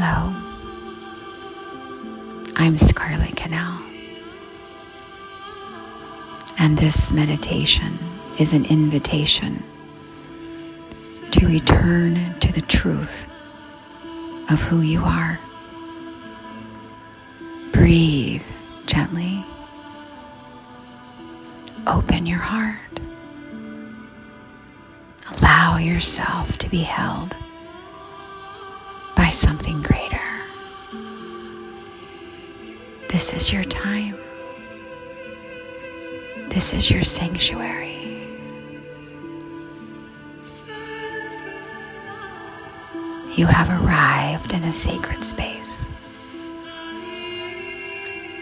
Hello, I'm Scarlett Quesnel, and this meditation is an invitation to return to the truth of who you are. Breathe gently. Open your heart. Allow yourself to be held by something greater. This is your time. This is your sanctuary. You have arrived in a sacred space,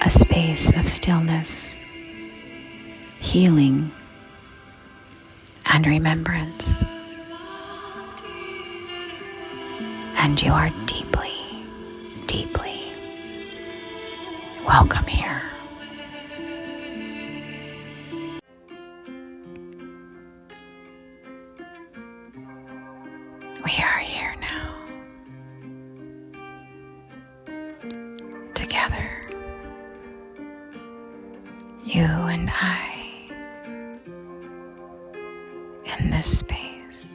a space of stillness, healing, and remembrance. And you are deeply, deeply welcome here. We are here now, together, you and I, in this space,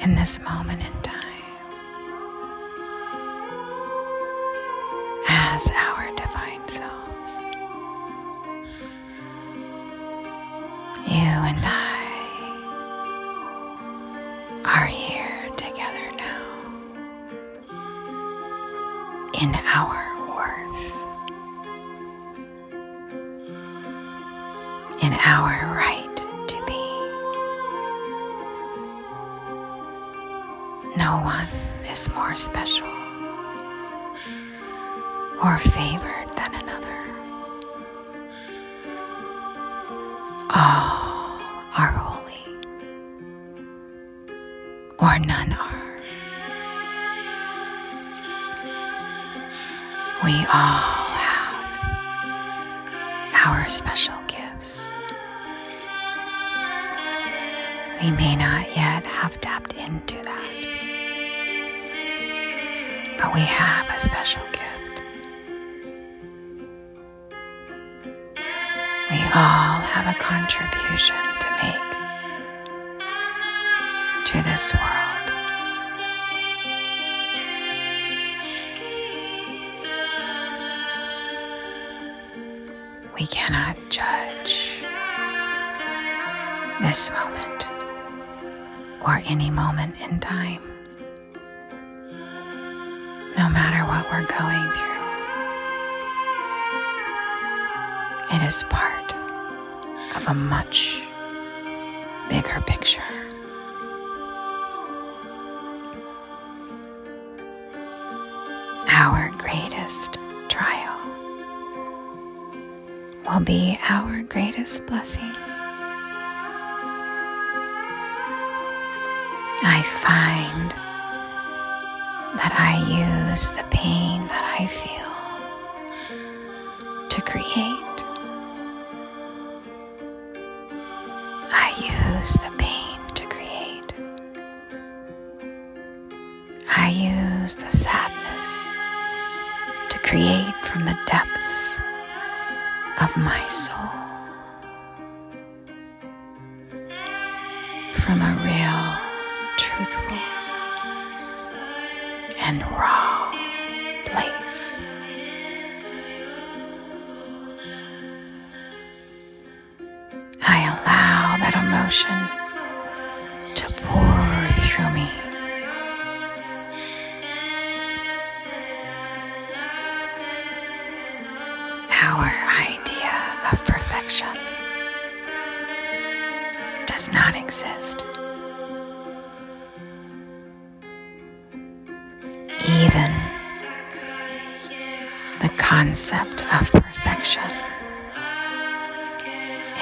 in this moment in time, as our divine selves. You and I are here together now in our worth, in our right to be. No one is more special or favored than another. All are holy, or none are. We all have our special gifts. We may not yet have tapped into that, but we have a special gift. We all have a contribution to make to this world. We cannot judge this moment or any moment in time, no matter what we're going through. It is part of a much bigger picture. Our greatest trial will be our greatest blessing. I find that I use the pain that I feel to create. I use the pain to create. I use the sadness to create from the depths of my soul, from a real, truthful, and raw place. I allow that emotion to pour through me. Our idea of perfection does not exist. Even the concept of perfection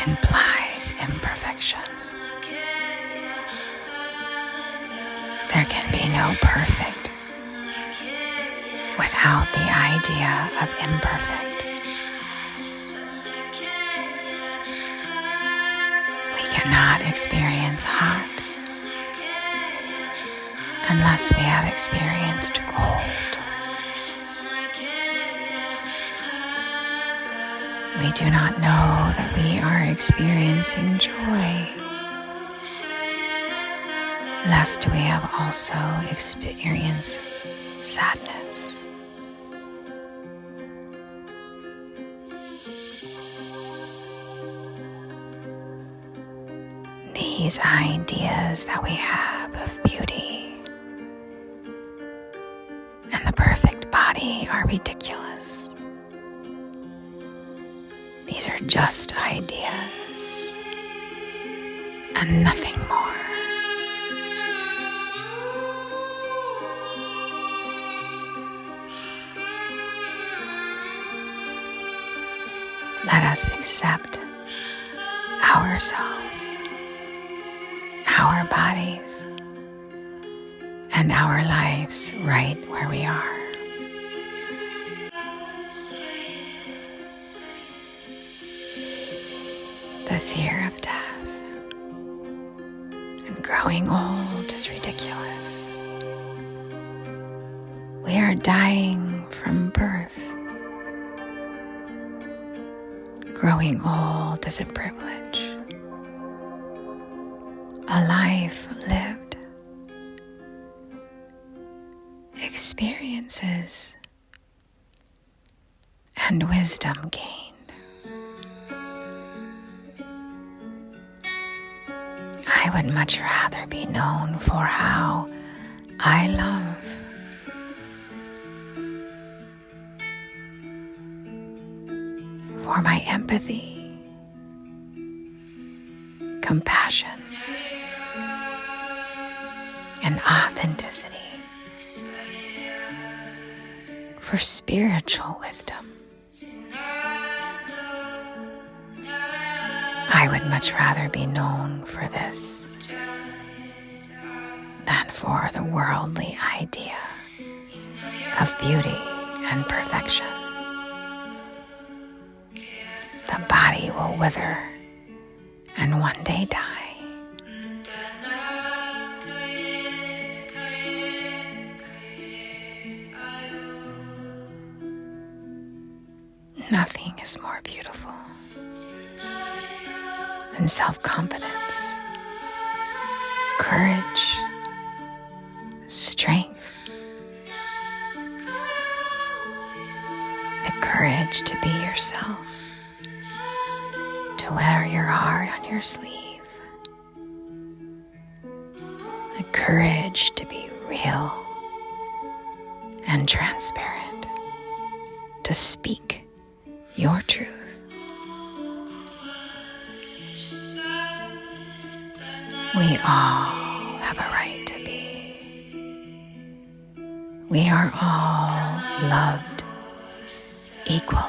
implies imperfection. There can be no perfect without the idea of imperfect. We cannot experience hot unless we have experienced cold. We do not know that we are experiencing joy, lest we have also experienced sadness. These ideas that we have of beauty and the perfect body are ridiculous. These are just ideas and nothing more. Let us accept ourselves, our bodies, and our lives right where we are. The fear of death and growing old is ridiculous. We are dying from birth. Growing old is a privilege, a life lived, experiences, and wisdom gained. I would much rather be known for how I love, for my empathy, compassion, and authenticity, for spiritual wisdom. I would much rather be known for this than for the worldly idea of beauty and perfection. The body will wither and one day die. Nothing is more beautiful than self-confidence, courage, strength, the courage to be yourself, to wear your heart on your sleeve, the courage to be real and transparent, to speak your truth. We all have a right to be. We are all loved equally.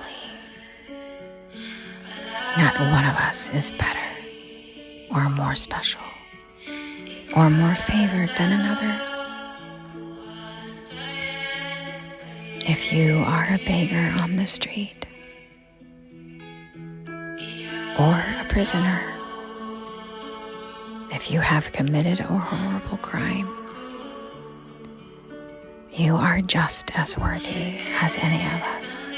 Not one of us is better or more special or more favored than another. If you are a beggar on the street or a prisoner, if you have committed a horrible crime, you are just as worthy as any of us.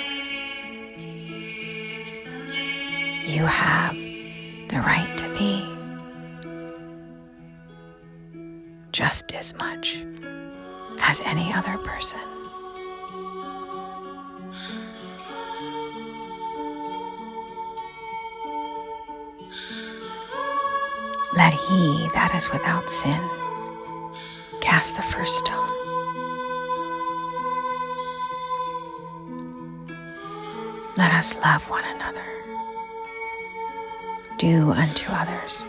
You have the right to be just as much as any other person. Let he that is without sin cast the first stone. Let us love one another. Do unto others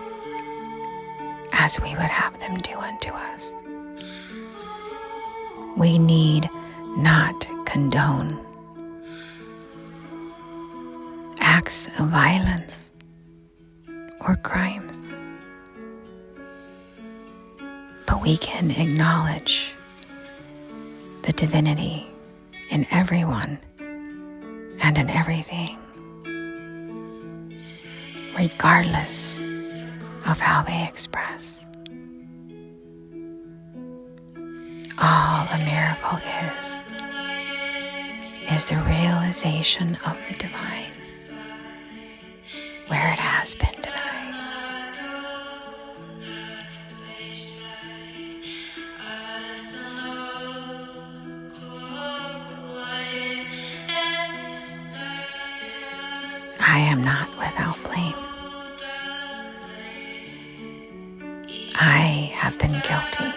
as we would have them do unto us. We need not condone acts of violence or crimes, but we can acknowledge the divinity in everyone and in everything, regardless of how they express. all a miracle is the realization of the divine where it has been denied. I am not without blame. I have been guilty.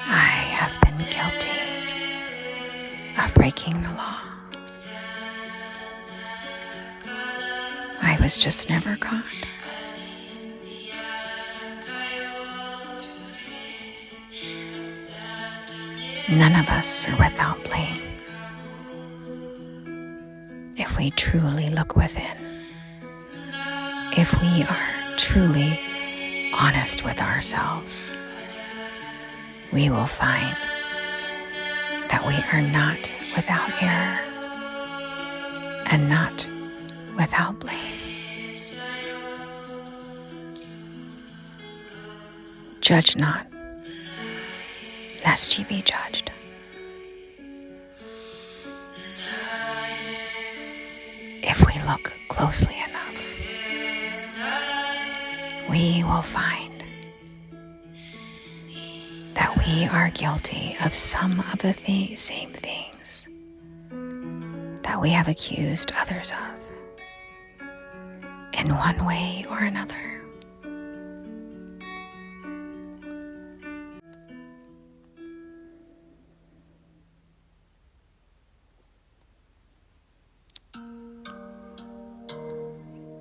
I have been guilty of breaking the law. I was just never caught. None of us are without blame. If we truly look within, if we are truly honest with ourselves, we will find that we are not without error and not without blame. Judge not, lest ye be judged. If we look closely enough, we will find that we are guilty of some of the same things that we have accused others of in one way or another.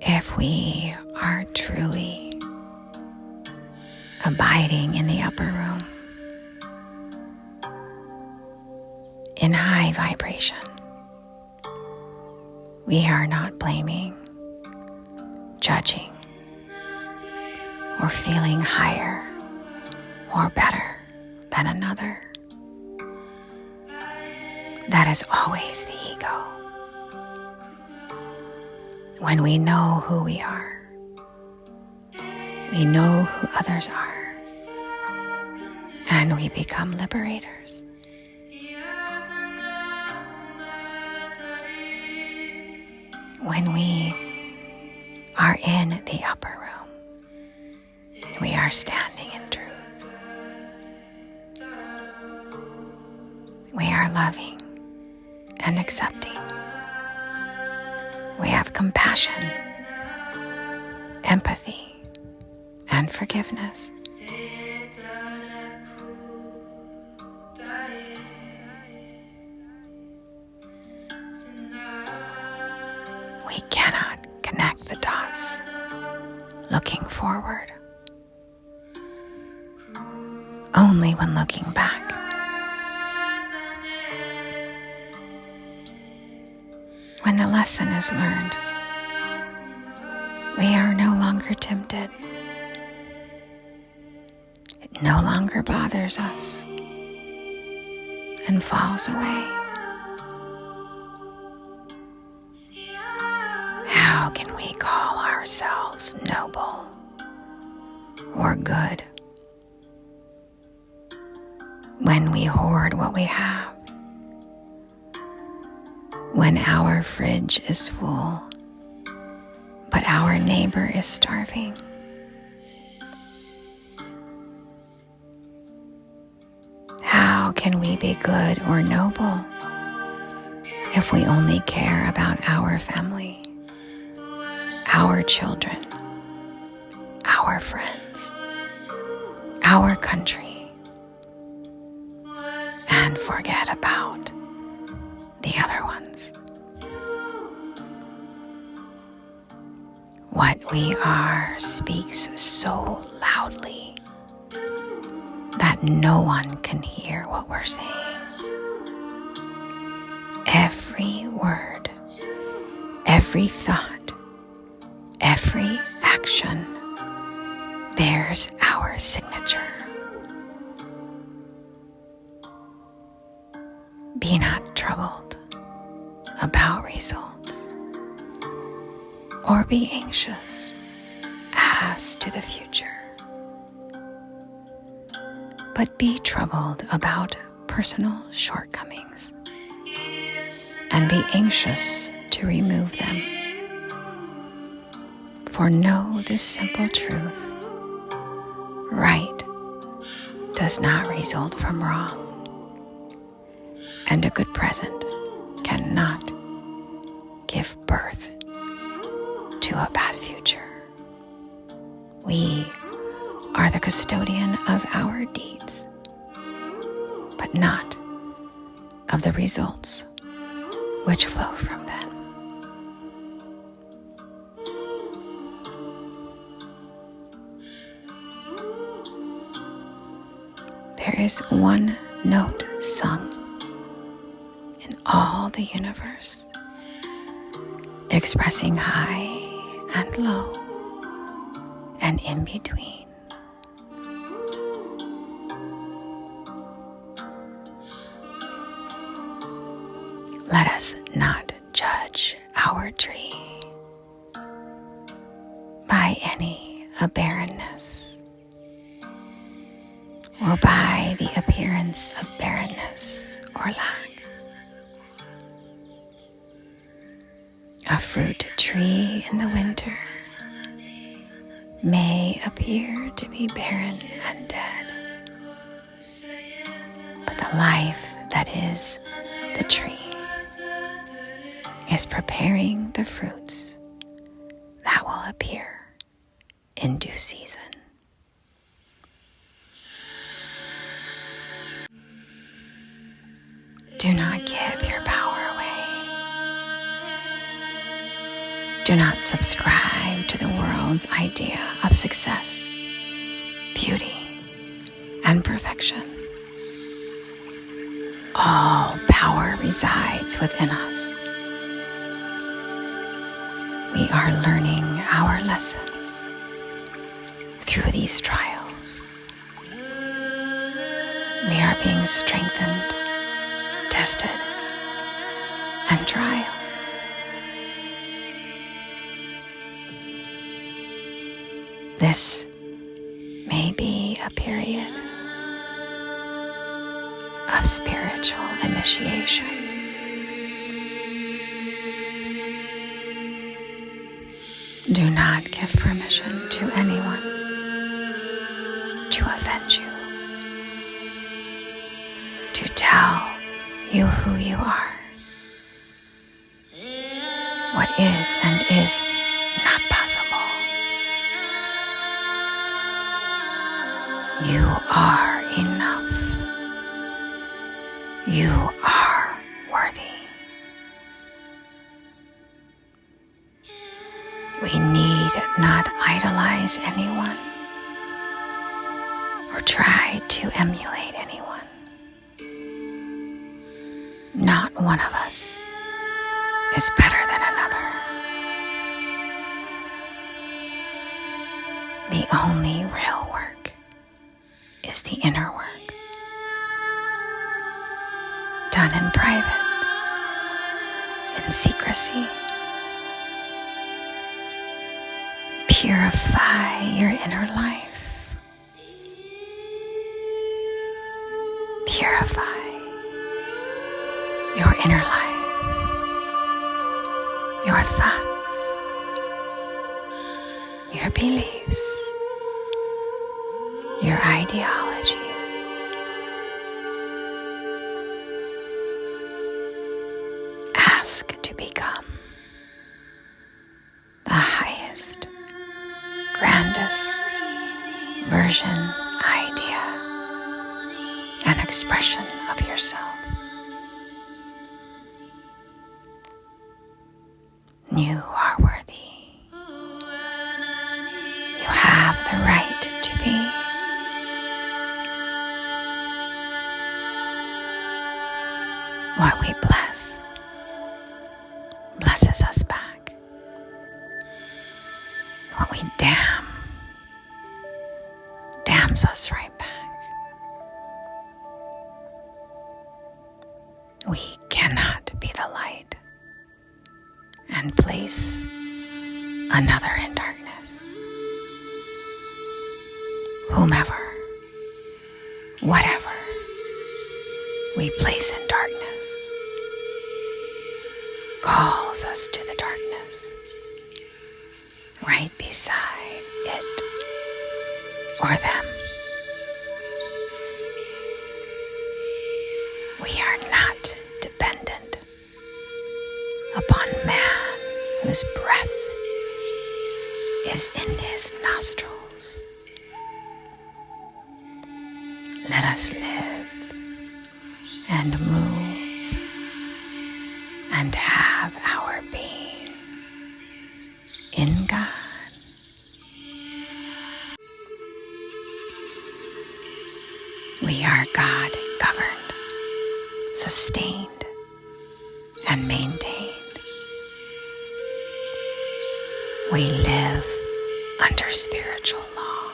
If we are truly abiding in the upper room, in high vibration, we are not blaming, judging, or feeling higher or better than another. That is always the ego. When we know who we are, we know who others are, and we become liberators. When we are in the upper room, we are standing in truth. We are loving and accepting. We have compassion, empathy, and forgiveness. We cannot connect the dots looking forward, only when looking back. When the lesson is learned, we are no longer tempted. It no longer bothers us and falls away. How can we call ourselves noble or good when we hoard what we have? When our fridge is full, but our neighbor is starving? How can we be good or noble if we only care about our family, our children, our friends, our country, and forget about the other ones? What we are speaks so loudly that no one can hear what we're saying. Every word, every thought, every action bears our signature. Be not troubled about results. or be anxious as to the future, but be troubled about personal shortcomings and be anxious to remove them. For know this simple truth: right does not result from wrong, and a good present cannot give birth to a bad future. We are the custodian of our deeds, but not of the results which flow from them. There is one note sung in all the universe, expressing high and low and in between. Let us not judge our tree by any barrenness, or by the appearance of barrenness or lack. A fruit tree in the winter may appear to be barren and dead, but the life that is the tree is preparing the fruits that will appear in due season. Do not give your power away. Do not subscribe to the world's idea of success, beauty, and perfection. All power resides within us. We are learning our lessons through these trials. We are being strengthened, tested, and trial. This may be a period of spiritual initiation. Do not give permission to anyone to offend you, to tell you who you are, what is and is not possible. You are enough. You are worthy. We need not idolize anyone or try to emulate anyone. Not one of us is better than another. The only real work is the inner work, done in private, in secrecy. Purify your inner life. Purify your inner life, your thoughts, your beliefs, your ideologies. Ask to become the highest, grandest version, idea, and expression of yourself. You are worthy. You have the right to be. What we bless blesses us back. What we damn damns us right back. We cannot be the light and place another in darkness. Whomever, whatever we place in darkness calls us to the darkness right beside it or them. We are not dependent upon man whose breath is in his nostrils. Let us live and move and have our being in God. We are God governed, sustained, and maintained. We live under spiritual law.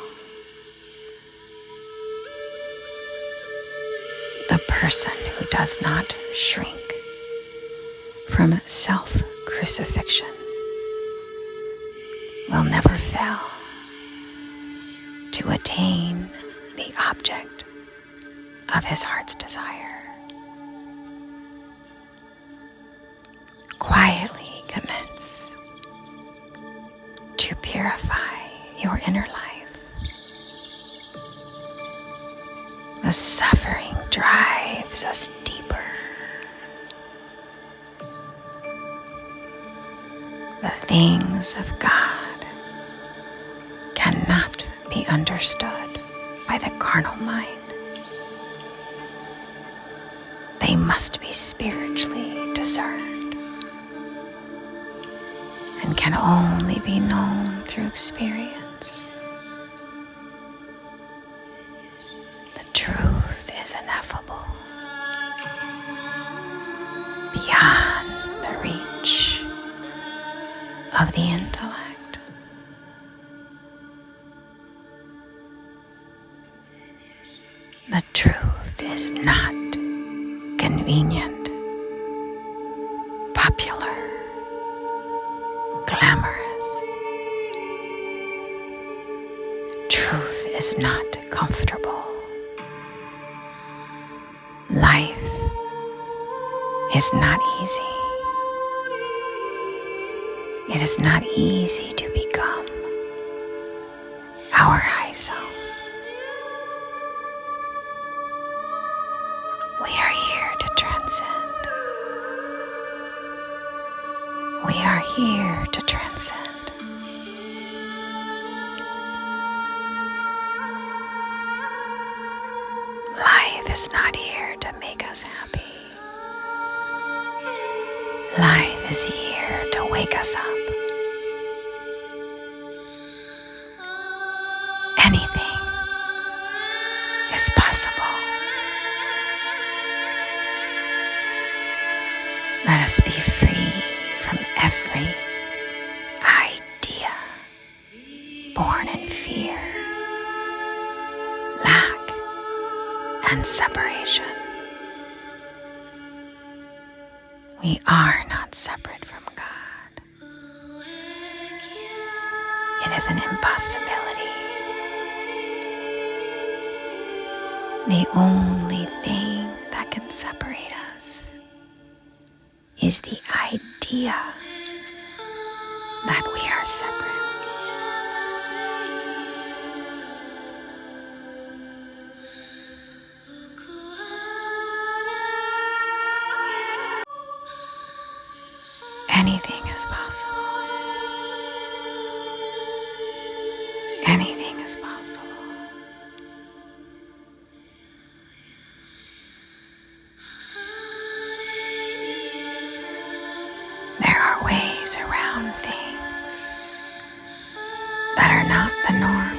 The person who does not shrink from self-crucifixion will never fail to attain the object of his heart's desire. Quietly commence to purify your inner life. The suffering drives us deeper. The things of God cannot be understood by the carnal mind. They must be spiritually discerned and can only be known through experience. The truth is ineffable, beyond the reach of the intellect. The truth is not convenient, popular, glamorous. Truth is not comfortable. Life is not easy. It is not easy to become our high self. We are here to transcend. We are here to transcend. Life is not here to make us happy. Life is here to wake us up. Anything is possible. Let us be free from every idea born in fear, lack, and separation. We are not separate from God. It is an impossibility. The only thing that can separate us is the idea that we are separate. Anything is possible. Anything is possible. There are ways around things that are not the norm.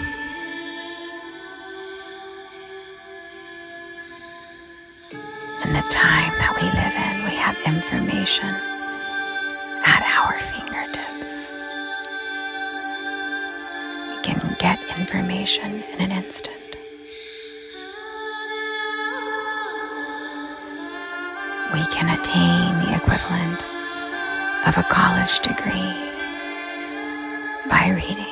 In the time that we live in, we have information at our fingertips. We can get information in an instant. We can attain the equivalent of a college degree by reading,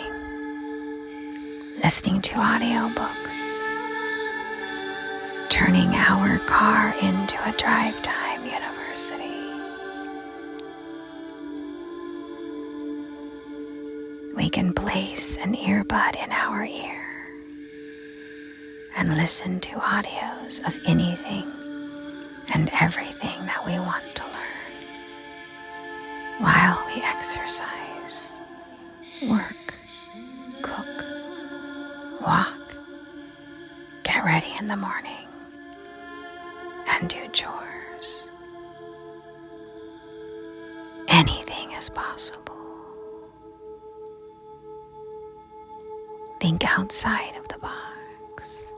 listening to audiobooks, turning our car into a drive time university. We can place an earbud in our ear and listen to audios of anything and everything that we want to learn while we exercise, work, cook, walk, get ready in the morning, and do chores. Anything is possible. Think outside of the box.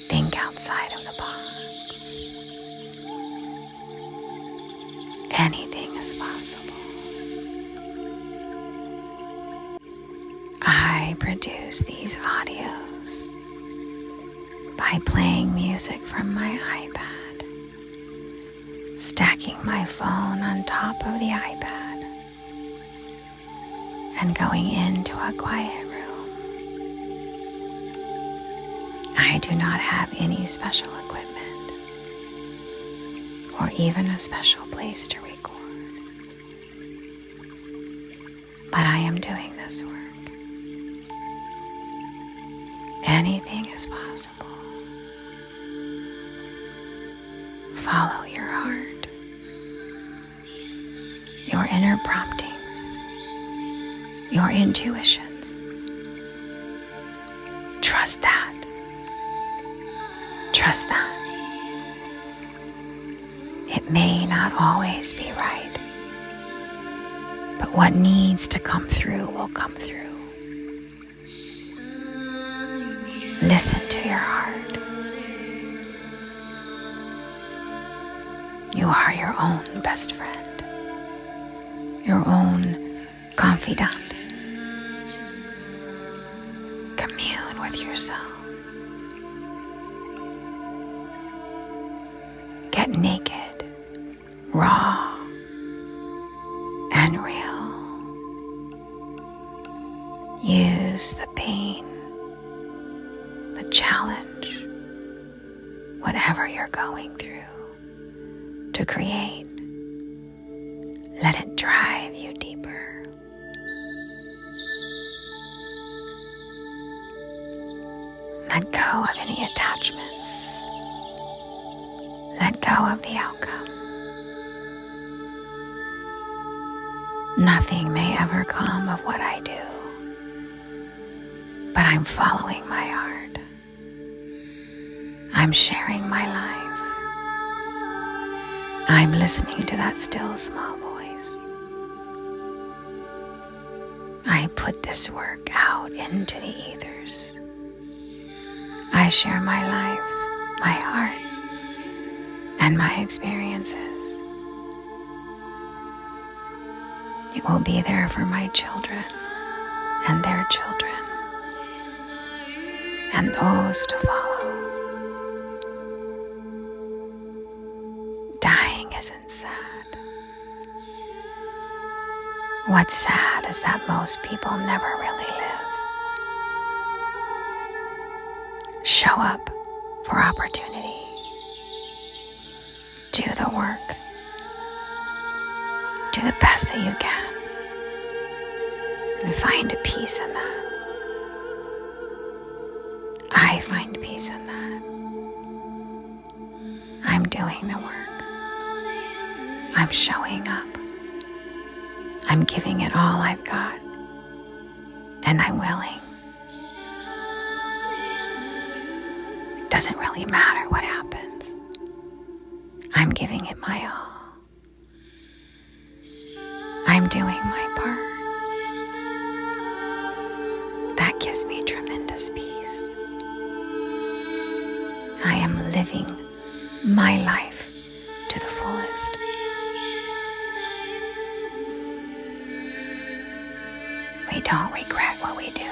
Think outside of the box. Anything is possible. I produce these audios by playing music from my iPad, stacking my phone on top of the iPad, and going into a quiet room. I do not have any special equipment or even a special place to record, but I am doing this work. Anything is possible. Follow your heart, your inner promptings, your intuitions. Trust that. Trust that. It may not always be right, but what needs to come through will come through. Listen to your heart. You are your own best friend, your own confidant. Commune with yourself. Get naked, raw, and real. Use the pain, the challenge, whatever you're going through, to create. Let it drive you deeper. Let go of any attachments. Let go of the outcome. Nothing may ever come of what I do, but I'm following my heart. I'm sharing my life. I'm listening to that still small voice. I put this work out into the ethers. I share my life, my heart, and my experiences. It will be there for my children and their children and those to follow. Dying isn't sad. What's sad is that most people never really live. Show up for opportunity. Do the work. Do the best that you can. And find a peace in that. I find peace in that. I'm doing the work. I'm showing up. I'm giving it all I've got. And I'm willing. It doesn't really matter what happens. I'm giving it my all. I'm doing my part. That gives me tremendous peace. I am living my life to the fullest. We don't regret what we do.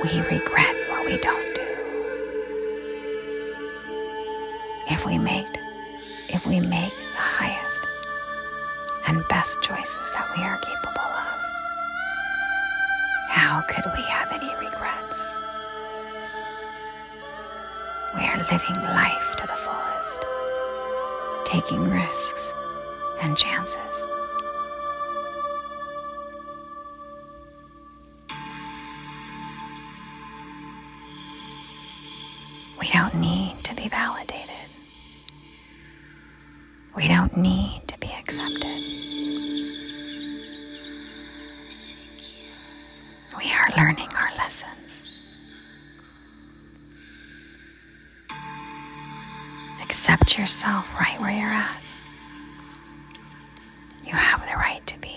We regret what we don't do. If we make the highest and best choices that we are capable of. How could we have any regrets? We are living life to the fullest, taking risks and chances. We don't need to be validated. We don't need to be accepted. We are learning our lessons. Accept yourself right where you're at. You have the right to be.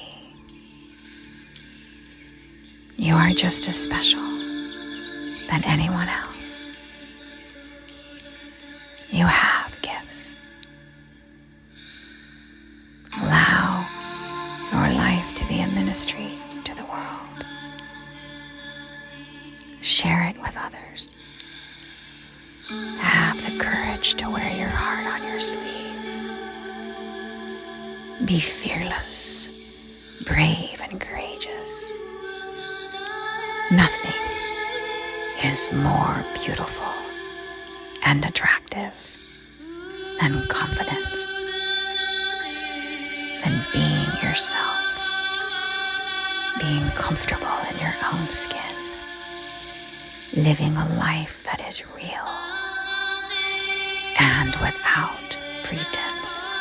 You are just as special than anyone else. You have gifts. Allow your life to be a ministry to the world. Share it with others. Have the courage to wear your heart on your sleeve. Be fearless, brave, and courageous. Nothing is more beautiful and attractive than confidence, than being yourself, being comfortable in your own skin, living a life that is real and without pretense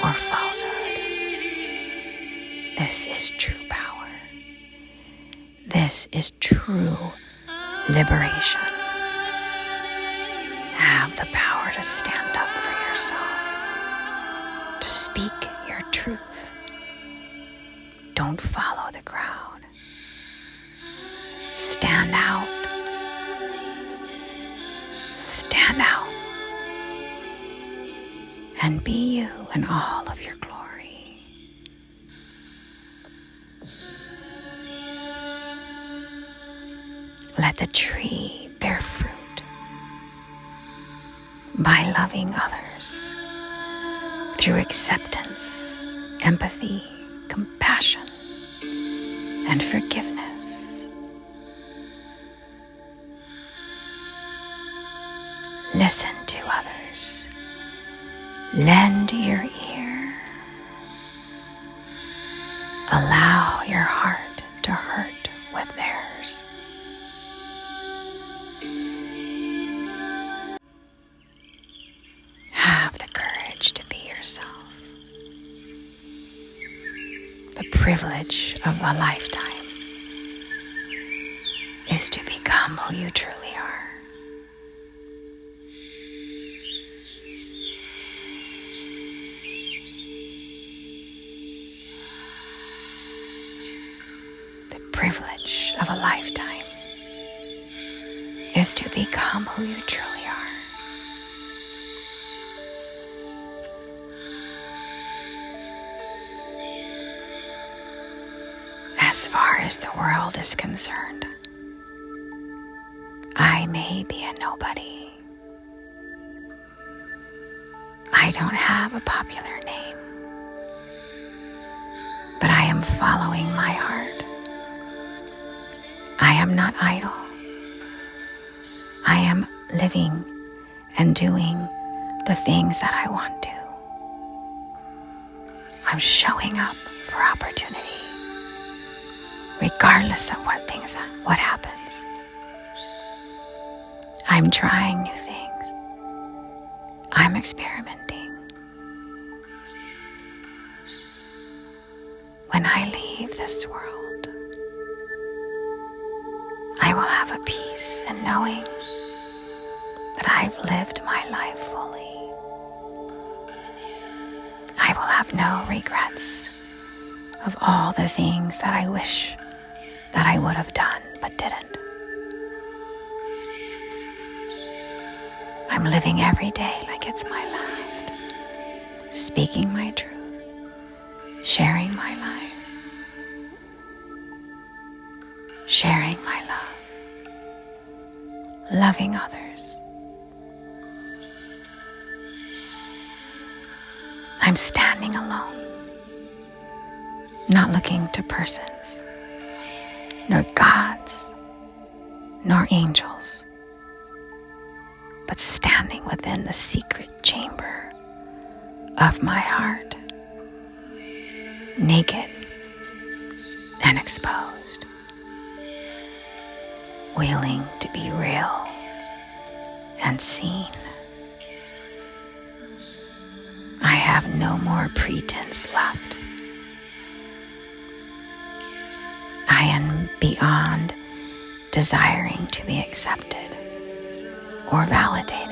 or falsehood. This is true power. This is true liberation. Have the power to stand up for yourself, to speak your truth. Don't follow the crowd. Stand out. Stand out. And be you in all of your glory. Let the tree bear fruit by loving others through acceptance, empathy, compassion, and forgiveness. Listen to others. Lend your ear. Allow your heart to hurt with theirs. Have the courage to be yourself. The privilege of a lifetime is to become who you truly are. The privilege of a lifetime is to become who you truly are. As far as the world is concerned, I may be a nobody. I don't have a popular name, but I am following my heart. I am not idle. I am living and doing the things that I want to. I'm showing up for opportunity, regardless of what happens. I'm trying new things. I'm experimenting. When I leave this world, I will have a peace in knowing that I've lived my life fully. I will have no regrets of all the things that I wish that I would have done but didn't. I'm living every day like it's my last, speaking my truth, sharing my life, sharing my love, loving others. I'm standing alone not looking to persons, nor gods, nor angels, but standing within the secret chamber of my heart, naked and exposed, willing to be real and seen. I have no more pretense left. I am beyond desiring to be accepted or validated.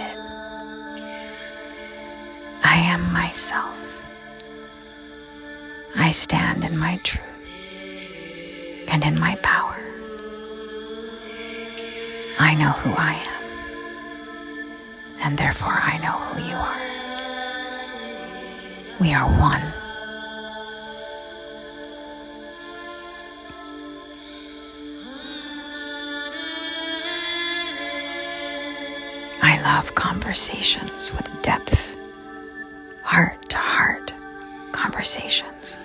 I am myself. I stand in my truth and in my power. I know who I am, and therefore I know who you are. We are one. I love conversations with depth, heart-to-heart conversations.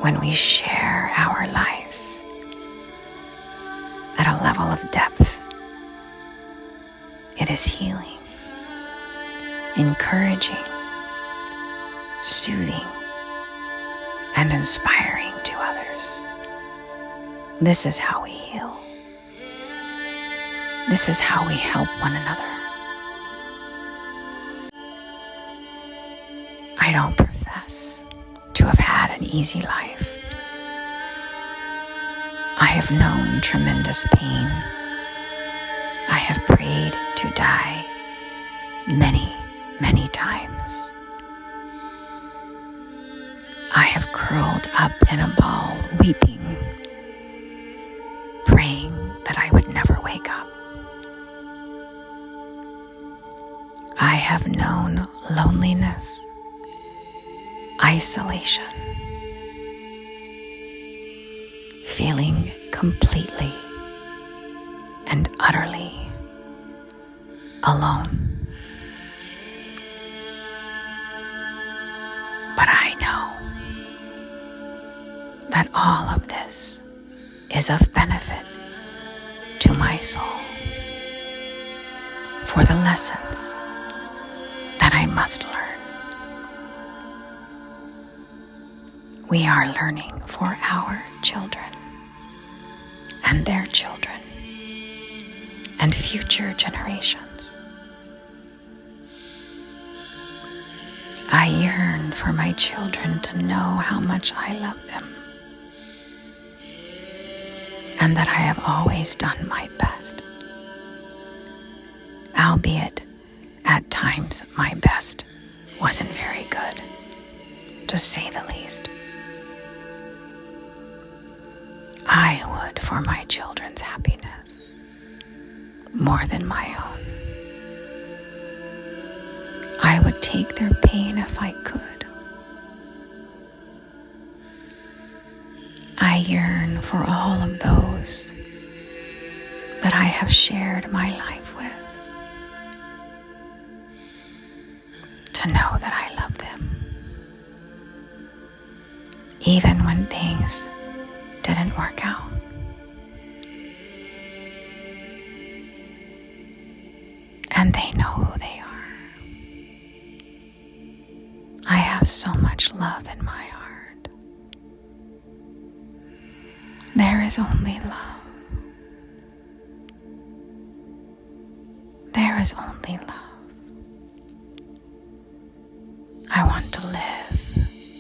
When we share our lives at a level of depth, it is healing, encouraging, soothing, and inspiring to others. This is how we heal. This is how we help one another. I don't profess to have had an easy life. I have known tremendous pain. I have prayed to die many, many times. I have curled up in a ball, weeping, praying that I would never wake up. I have known loneliness, isolation, feeling completely and utterly alone. But I know that all of this is of benefit to my soul for the lessons that I must learn. We are learning for our children and their children and future generations. I yearn for my children to know how much I love them and that I have always done my best, albeit at times my best wasn't very good, to say the least. I would for my children's happiness more than my own. I would take their pain if I could. I yearn for all of those that I have shared my life with, to know that I love them, even when things didn't work out. And they know who they are. I have so much love in my heart. There is only love. There is only love. I want to live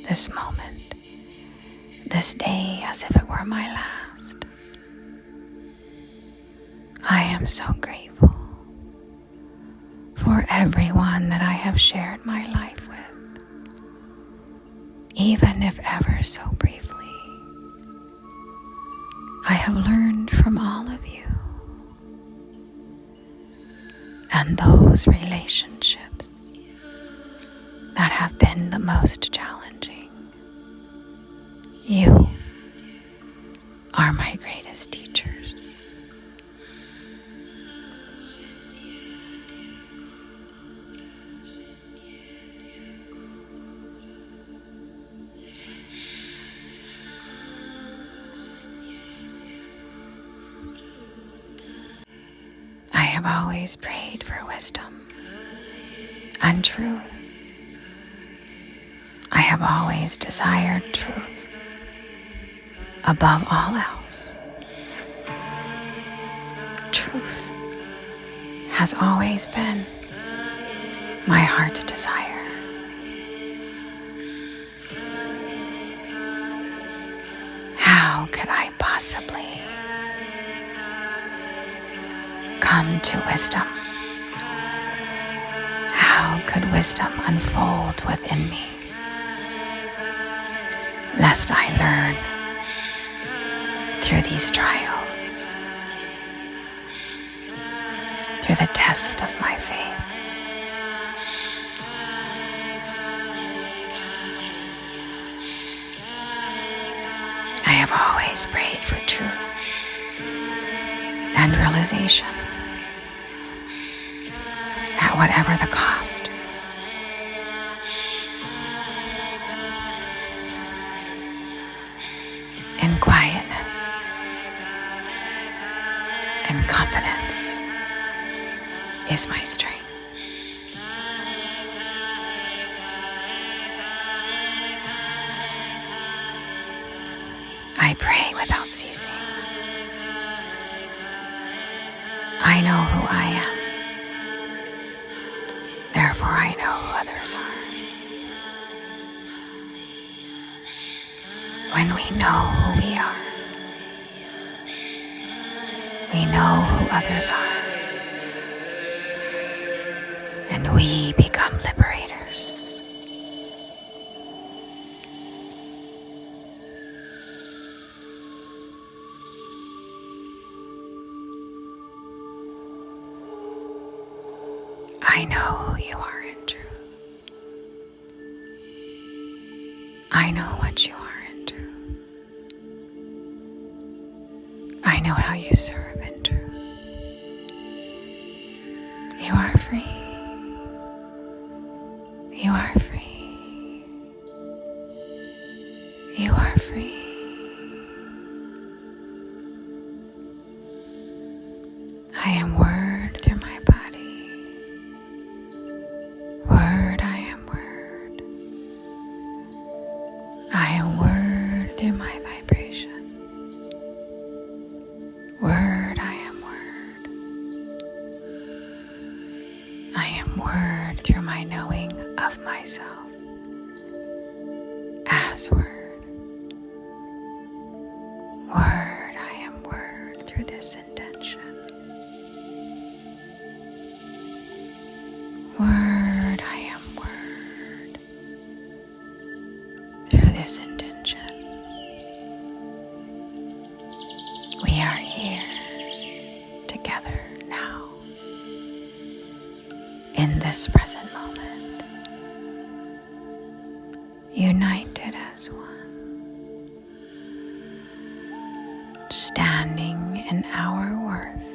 this moment, this day, as if it were my last. I am so grateful for everyone that I have shared my life with, even if ever so briefly. I have learned from all of you, and those relationships that have been the most challenging. You are my greatest teachers. have always prayed for wisdom and truth. I have always desired truth above all else. Truth has always been my heart's desire. How could I possibly come to wisdom? How could wisdom unfold within me, lest I learn through these trials, through the test of my faith? I have always prayed for truth and realization, at whatever the cost. In quietness and confidence is my strength. I pray without ceasing. I know who I am. Therefore, I know who others are. When we know who we are, we know who others are, and we become liberators. I know who you are in truth. I know what you are in truth. I know how you serve in truth. You are free. You are free. You are free. I am word through my body. Word, I am word. I am word through my vibration. Word, I am word. I am word through my knowing of myself as word. Word, I am word through this intention. Word, I am word through this intention. We are here together now in this present moment, united as one, standing in our worth,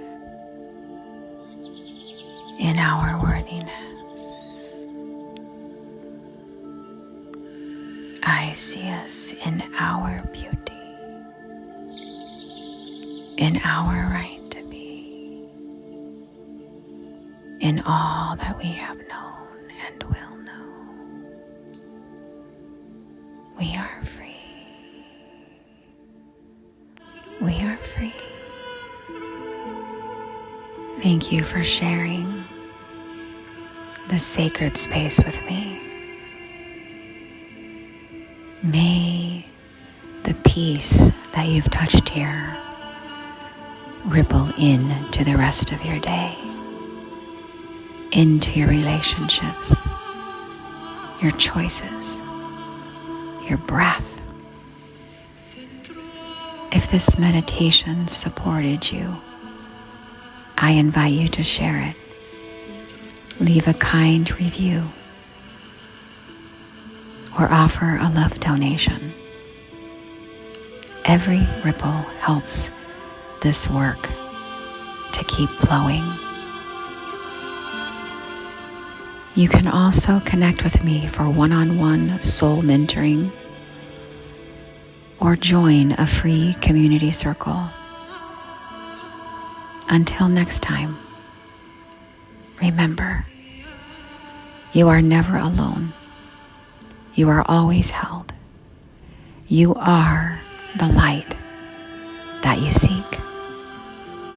in our worthiness. I see us in our beauty, in our right to be, in all that we have known and will know. We are free. We are free. Thank you for sharing this sacred space with me. May the peace that you've touched here ripple into the rest of your day, into your relationships, your choices, your breath. If this meditation supported you, I invite you to share it. Leave a kind review or offer a love donation. Every ripple helps this work to keep flowing. You can also connect with me for one-on-one soul mentoring or join a free community circle. Until next time, remember, you are never alone. You are always held. You are the light that you seek.